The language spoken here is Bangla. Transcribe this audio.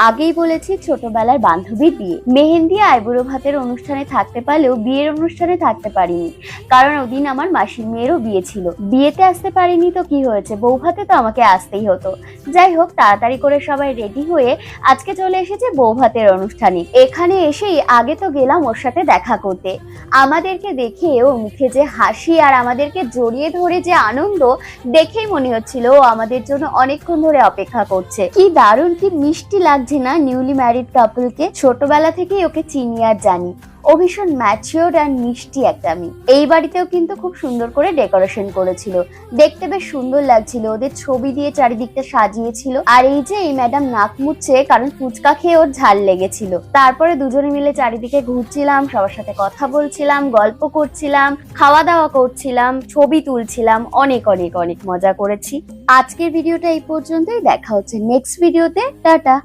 আগেই বলেছি ছোটবেলার বান্ধবীর বিয়ে। মেহেন্দি আইবুড়ো ভাতের অনুষ্ঠানে থাকতে পারলেও বিয়ের অনুষ্ঠানে থাকতে পারিনি, কারণ ওদিন আমার মাসির মেয়েরও বিয়ে ছিল। বিয়েতে আসতে পারিনি তো কি হয়েছে, বউ ভাতে তো আমাকে আসতেই হতো। যাই হোক, তাড়াতাড়ি করে সবাই রেডি হয়ে আজকে চলে এসেছে বউ ভাতের অনুষ্ঠানে। এখানে এসেই আগে তো গেলাম ওর সাথে দেখা করতে। আমাদেরকে দেখে ওর মুখে যে হাসি আর আমাদেরকে জড়িয়ে ধরে যে আনন্দ, দেখেই মনে হচ্ছিল ও আমাদের জন্য অনেকক্ষণ ধরে অপেক্ষা করছে। কি দারুণ, কি মিষ্টি লাগছে না নিউলি ম্যারিড কাপলকে। ছোটবেলা থেকেই ওকে চিনি আর জানি, ও ভীষণ ম্যাচিওর আর মিষ্টি একটা মেয়ে। এই বাড়িতেও কিন্তু খুব সুন্দর করে ডেকোরেশন করেছিল, দেখতে বেশ সুন্দর লাগছিল। ওদের ছবি দিয়ে চারিদিকটা সাজিয়েছিল। আর এই যে এই ম্যাডাম নাক মুছছে, কারণ ফুচকা খেয়ে ওর ঝাল লেগেছিল। তারপরে দুজনে মিলে চারিদিকে ঘুরছিলাম, সবার সাথে কথা বলছিলাম, গল্প করছিলাম, খাওয়া দাওয়া করছিলাম, ছবি তুলছিলাম, অনেক অনেক অনেক মজা করেছি। আজকের ভিডিওটা এই পর্যন্তই, দেখা হচ্ছে নেক্সট ভিডিওতে। টাটা।